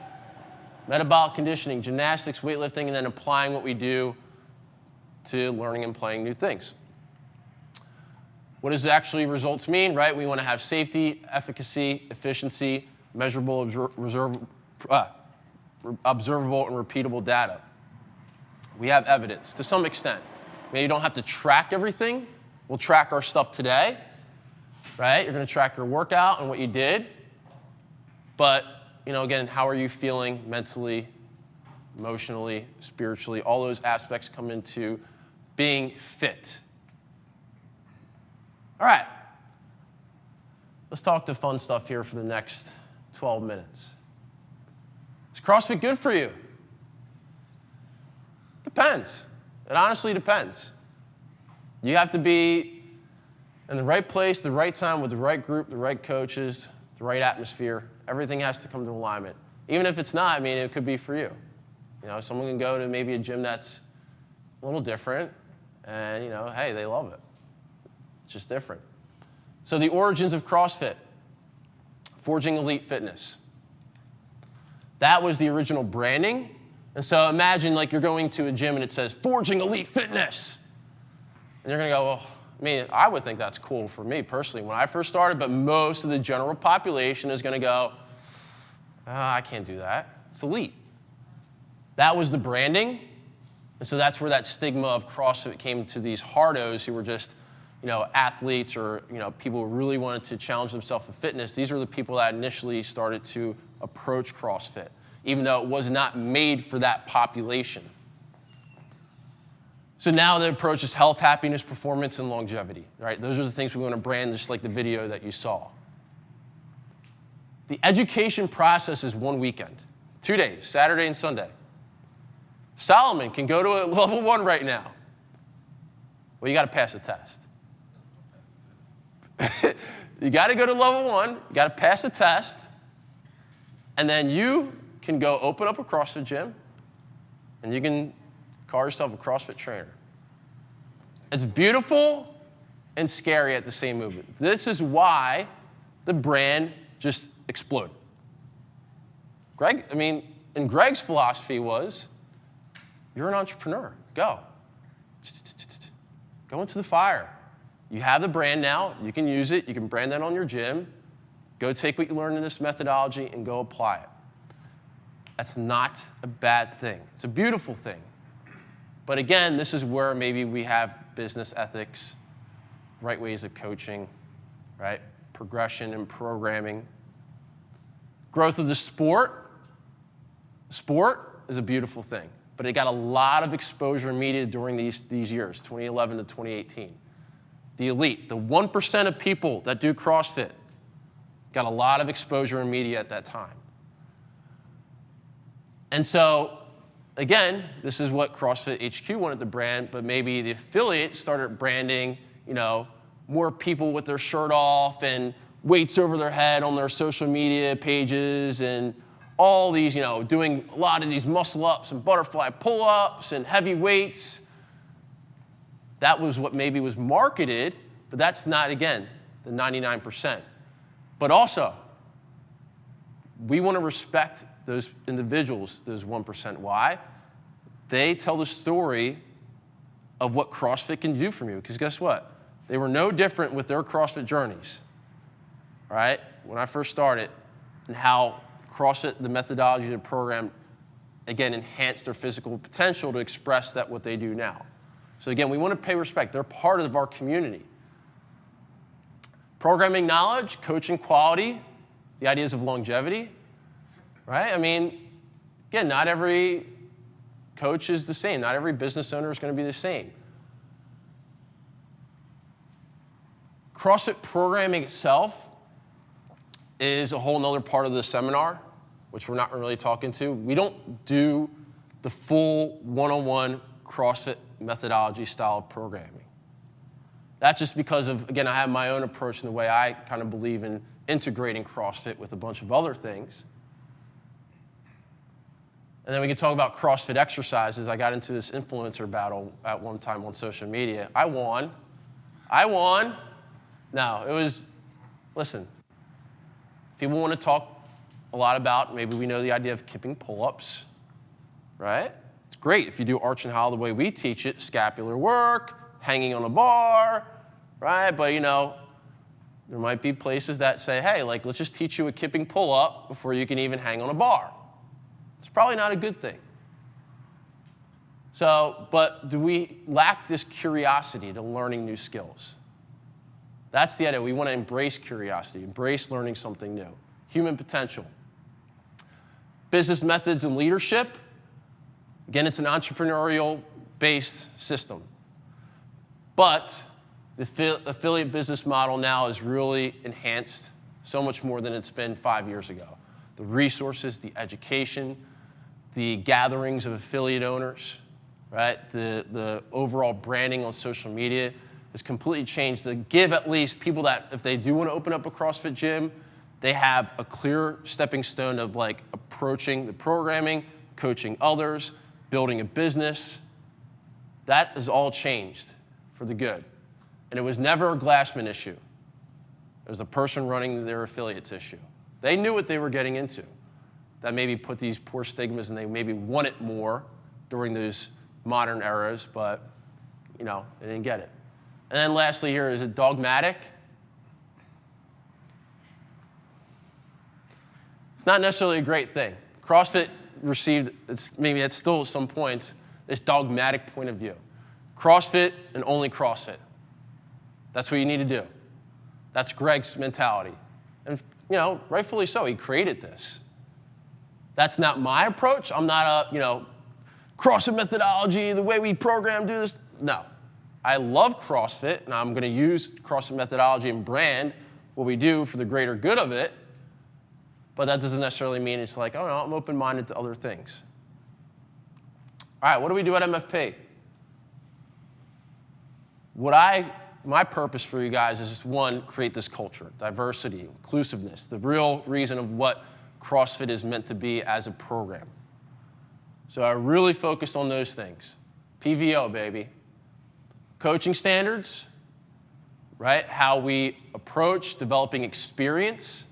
metabolic conditioning, gymnastics, weightlifting, and then applying what we do to learning and playing new things. What does actually results mean, right? We want to have safety, efficacy, efficiency, measurable, observable, and repeatable data. We have evidence to some extent. Maybe you don't have to track everything. We'll track our stuff today, right? You're going to track your workout and what you did. But, again, how are you feeling mentally, emotionally, spiritually? All those aspects come into being fit. All right, let's talk the fun stuff here for the next 12 minutes. Is CrossFit good for you? Depends. It honestly depends. You have to be in the right place, the right time, with the right group, the right coaches, the right atmosphere. Everything has to come to alignment. Even if it's not, it could be for you. Someone can go to maybe a gym that's a little different, and, hey, they love it. It's just different. So the origins of CrossFit, forging elite fitness. That was the original branding. And so imagine you're going to a gym and it says, forging elite fitness. And you're going to go, well, I would think that's cool for me personally when I first started, but most of the general population is going to go, I can't do that. It's elite. That was the branding. And so that's where that stigma of CrossFit came to these hardos who were just athletes or, people who really wanted to challenge themselves in fitness. These were the people that initially started to approach CrossFit, even though it was not made for that population. So now the approach is health, happiness, performance, and longevity, right? Those are the things we want to brand, just like the video that you saw. The education process is one weekend, 2 days, Saturday and Sunday. Solomon can go to a level 1 right now. Well, you got to pass a test. You got to go to level 1, you got to pass a test, and then you can go open up a CrossFit gym, and you can call yourself a CrossFit trainer. It's beautiful and scary at the same moment. This is why the brand just exploded. And Greg's philosophy was, you're an entrepreneur, go. Go into the fire. You have the brand now, you can use it, you can brand that on your gym. Go take what you learned in this methodology and go apply it. That's not a bad thing. It's a beautiful thing. But again, this is where maybe we have business ethics, right ways of coaching, right? Progression and programming. Growth of the sport. Sport is a beautiful thing, but it got a lot of exposure in media during these years, 2011 to 2018. The elite, the 1% of people that do CrossFit, got a lot of exposure in media at that time. And so, again, this is what CrossFit HQ wanted to brand, but maybe the affiliate started branding, more people with their shirt off and weights over their head on their social media pages and all these, doing a lot of these muscle ups and butterfly pull-ups and heavy weights. That was what maybe was marketed, but that's not, again, the 99%. But also, we want to respect those individuals, those 1%. Why? They tell the story of what CrossFit can do for you. Because guess what? They were no different with their CrossFit journeys, right? When I first started, and how CrossFit, the methodology, the program, again, enhanced their physical potential to express that what they do now. So again, we want to pay respect. They're part of our community. Programming knowledge, coaching quality, the ideas of longevity, right? I mean, again, not every coach is the same. Not every business owner is going to be the same. CrossFit programming itself is a whole nother part of the seminar, which we're not really talking to. We don't do the full one-on-one CrossFit methodology style of programming. That's just because of, again, I have my own approach in the way I kind of believe in integrating CrossFit with a bunch of other things. And then we can talk about CrossFit exercises. I got into this influencer battle at one time on social media. I won. No, it was, listen, people want to talk a lot about, maybe we know the idea of kipping pull-ups, right? It's great if you do arch and hollow the way we teach it, scapular work, hanging on a bar, right? But, you know, there might be places that say, hey, like, let's just teach you a kipping pull-up before you can even hang on a bar. It's probably not a good thing. So, but do we lack this curiosity to learning new skills? That's the idea. We want to embrace curiosity, embrace learning something new. Human potential. Business methods and leadership. Again, it's an entrepreneurial-based system. But the affiliate business model now is really enhanced so much more than it's been 5 years ago. The resources, the education, the gatherings of affiliate owners, right? The overall branding on social media has completely changed. To give at least people that, if they do want to open up a CrossFit gym, they have a clear stepping stone of like approaching the programming, coaching others, building a business. That has all changed for the good. And it was never a Glassman issue. It was the person running their affiliates issue. They knew what they were getting into. That maybe put these poor stigmas and they maybe wanted more during those modern eras, but, you know, they didn't get it. And then lastly here, is it dogmatic? It's not necessarily a great thing. CrossFit received, maybe it's still at some points, this dogmatic point of view. CrossFit and only CrossFit. That's what you need to do. That's Greg's mentality. And, you know, rightfully so, he created this. That's not my approach. I'm not a, you know, CrossFit methodology, the way we program, do this. No. I love CrossFit, and I'm going to use CrossFit methodology and brand what we do for the greater good of it, but that doesn't necessarily mean it's like, oh, no, I'm open-minded to other things. All right, what do we do at MFP? My purpose for you guys is just, one, create this culture, diversity, inclusiveness, the real reason of what CrossFit is meant to be as a program. So I really focused on those things. PVO, baby. Coaching standards, right? How we approach developing experience.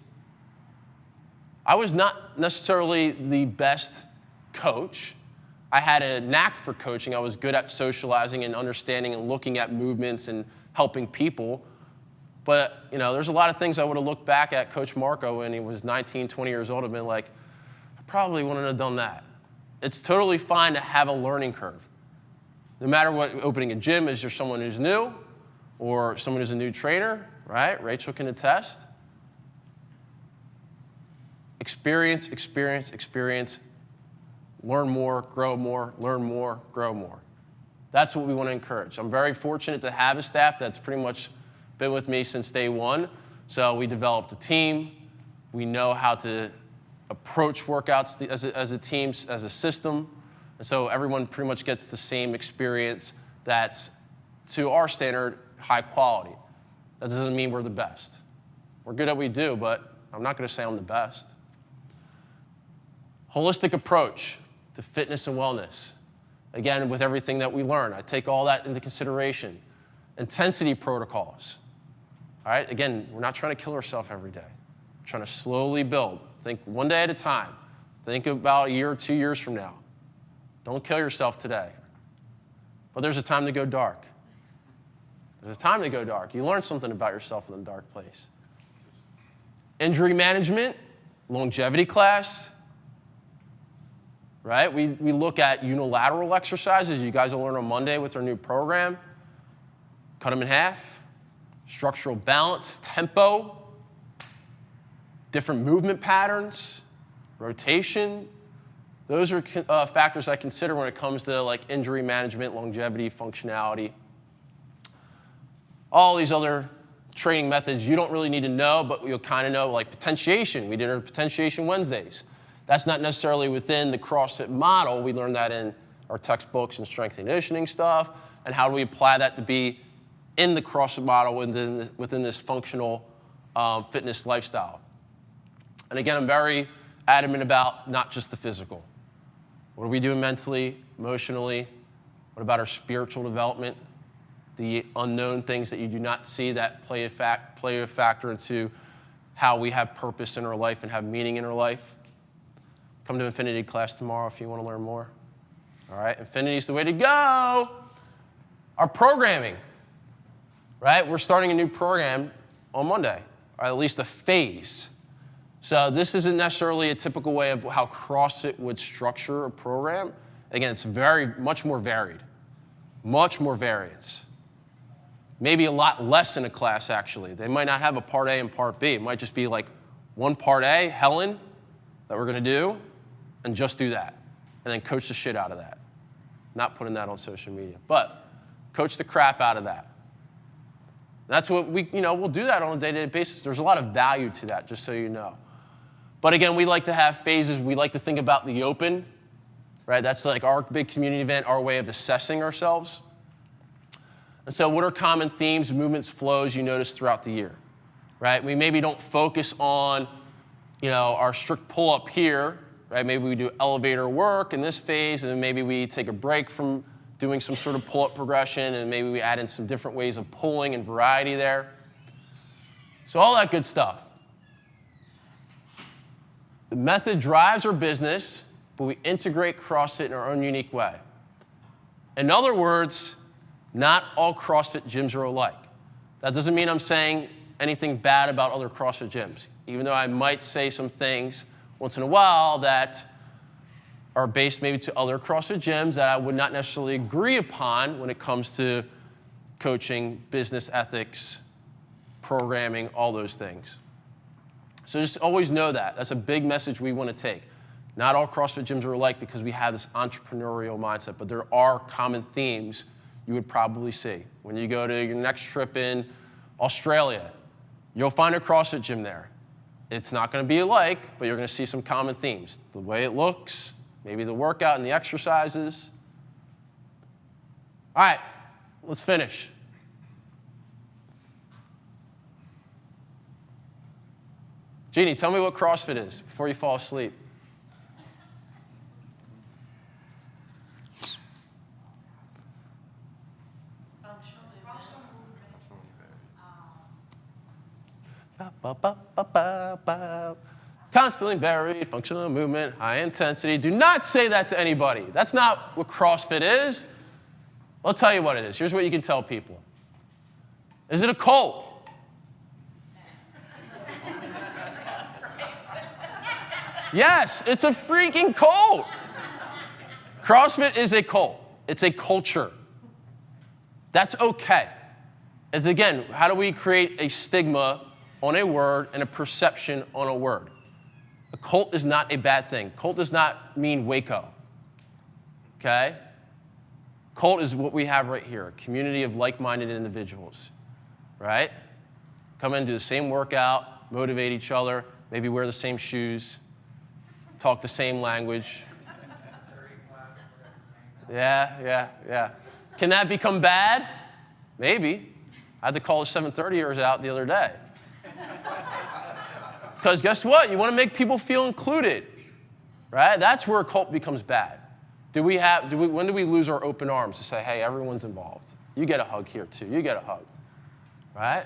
I was not necessarily the best coach. I had a knack for coaching. I was good at socializing and understanding and looking at movements and helping people. But, you know, there's a lot of things I would have looked back at Coach Marco when he was 19, 20 years old and been like, I probably wouldn't have done that. It's totally fine to have a learning curve. No matter what, opening a gym is, you're someone who's new or someone who's a new trainer, right? Rachel can attest. Experience, experience, experience. Learn more, grow more, learn more, grow more. That's what we want to encourage. I'm very fortunate to have a staff that's pretty much been with me since day one. So we developed a team. We know how to approach workouts as a team, as a system. And so everyone pretty much gets the same experience that's, to our standard, high quality. That doesn't mean we're the best. We're good at what we do, but I'm not going to say I'm the best. Holistic approach to fitness and wellness. Again, with everything that we learn, I take all that into consideration. Intensity protocols. All right, again, we're not trying to kill ourselves every day. We're trying to slowly build. Think one day at a time. Think about a year or 2 years from now. Don't kill yourself today. But there's a time to go dark. There's a time to go dark. You learn something about yourself in the dark place. Injury management, longevity class. right? We look at unilateral exercises. You guys will learn on Monday with our new program. Cut them in half. Structural balance, tempo, different movement patterns, rotation. Those are factors I consider when it comes to like injury management, longevity, functionality. All these other training methods you don't really need to know, but you'll kind of know, like potentiation. We did our potentiation Wednesdays. That's not necessarily within the CrossFit model. We learned that in our textbooks and strength and conditioning stuff. And how do we apply that to be in the CrossFit model within this functional fitness lifestyle? And again, I'm very adamant about not just the physical. What are we doing mentally, emotionally? What about our spiritual development? The unknown things that you do not see that play a factor into how we have purpose in our life and have meaning in our life. Come to Infinity class tomorrow if you want to learn more. All right, Infinity is the way to go. Our programming, right? We're starting a new program on Monday, or at least a phase. So this isn't necessarily a typical way of how CrossFit would structure a much more varied, much more variance. Maybe a lot less in a class, actually. They might not have a part A and part B. It might just be like one part A, Helen, that we're going to do, and just do that. And then coach the shit out of that. Not putting that on social media, but coach the crap out of that. That's what we'll do that on a day-to-day basis. There's a lot of value to that, just so you know. But again, we like to have phases. We like to think about the open, right? That's like our big community event, our way of assessing ourselves. And so what are common themes, movements, flows you notice throughout the year, right? We maybe don't focus on, our strict pull-up here, right? Maybe we do elevator work in this phase, and then maybe we take a break from doing some sort of pull-up progression, and maybe we add in some different ways of pulling and variety there. So all that good stuff. The method drives our business, but we integrate CrossFit in our own unique way. In other words, not all CrossFit gyms are alike. That doesn't mean I'm saying anything bad about other CrossFit gyms, even though I might say some things once in a while that are based maybe to other CrossFit gyms that I would not necessarily agree upon when it comes to coaching, business ethics, programming, all those things. So just always know that. That's a big message we want to take. Not all CrossFit gyms are alike because we have this entrepreneurial mindset, but there are common themes you would probably see. When you go to your next trip in Australia, you'll find a CrossFit gym there. It's not going to be alike, but you're going to see some common themes. The way it looks, maybe the workout and the exercises. All right, let's finish. Jeannie, tell me what CrossFit is before you fall asleep. Constantly varied, functional movement, high intensity. Do not say that to anybody. That's not what CrossFit is. I'll tell you what it is. Here's what you can tell people. Is it a cult? Yes, it's a freaking cult. CrossFit is a cult. It's a culture. That's okay. As again, how do we create a stigma on a word and a perception on a word? A cult is not a bad thing. Cult does not mean Waco. Okay? Cult is what we have right here, a community of like-minded individuals, right? Come in and do the same workout, motivate each other, maybe wear the same shoes, talk the same language. Yeah. Can that become bad? Maybe. I had to call the 730ers out the other day. Because guess what? You want to make people feel included, right? That's where a cult becomes bad. When do we lose our open arms to say, hey, everyone's involved? You get a hug here too. You get a hug, right?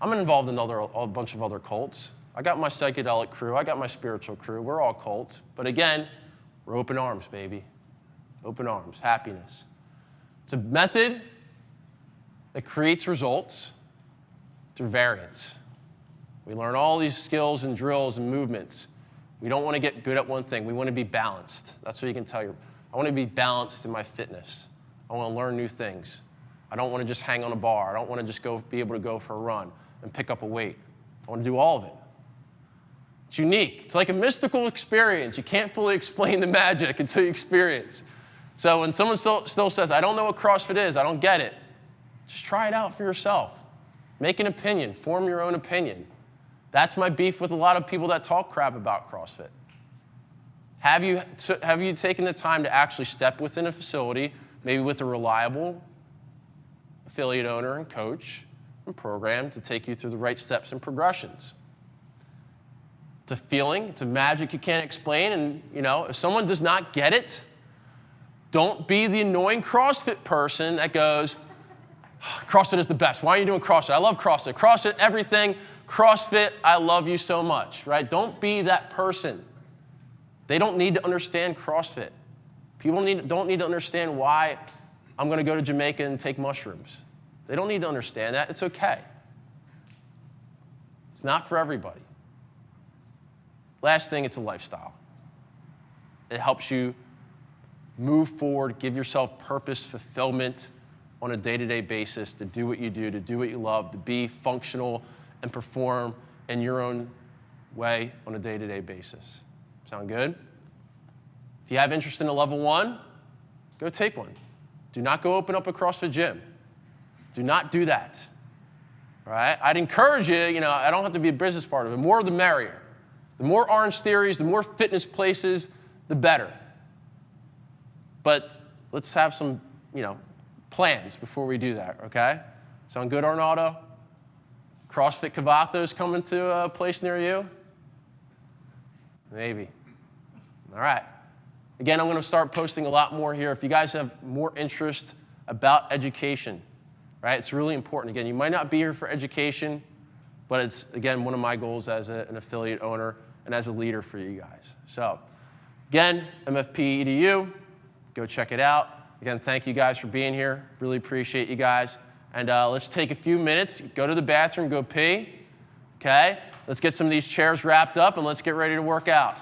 I'm involved in a bunch of other cults. I got my psychedelic crew. I got my spiritual crew. We're all cults. But again, we're open arms, baby. Open arms, happiness. It's a method that creates results through variance. We learn all these skills and drills and movements. We don't want to get good at one thing. We want to be balanced. That's what you can tell you. I want to be balanced in my fitness. I want to learn new things. I don't want to just hang on a bar. I don't want to just be able to go for a run and pick up a weight. I want to do all of it. It's unique. It's like a mystical experience. You can't fully explain the magic until you experience. So when someone still says, I don't know what CrossFit is, I don't get it, just try it out for yourself. Make an opinion. Form your own opinion. That's my beef with a lot of people that talk crap about CrossFit. Have you taken the time to actually step within a facility, maybe with a reliable affiliate owner and coach and program to take you through the right steps and progressions? It's a feeling. It's a magic you can't explain. And, if someone does not get it, don't be the annoying CrossFit person that goes, CrossFit is the best. Why are you doing CrossFit? I love CrossFit. CrossFit, everything. CrossFit, I love you so much, right? Don't be that person. They don't need to understand CrossFit. People don't need to understand why I'm going to go to Jamaica and take mushrooms. They don't need to understand that. It's okay. It's not for everybody. Last thing, it's a lifestyle. It helps you move forward, give yourself purpose, fulfillment on a day-to-day basis to do what you do, to do what you love, to be functional and perform in your own way on a day-to-day basis. Sound good? If you have interest in a level 1, go take one. Do not go open up a CrossFit gym. Do not do that. All right? I'd encourage you, I don't have to be a business partner, the more the merrier. The more Orange Theories, the more fitness places, the better. But let's have some, plans before we do that, okay? Sound good, Arnaldo? CrossFit Cavato's coming to a place near you? Maybe. All right. Again, I'm going to start posting a lot more here. If you guys have more interest about education, right? It's really important. Again, you might not be here for education, but it's, again, one of my goals as an affiliate owner and as a leader for you guys. So, again, MFP EDU, go check it out. Again, thank you guys for being here. Really appreciate you guys. And let's take a few minutes, go to the bathroom, go pee, okay? Let's get some of these chairs wrapped up, and let's get ready to work out.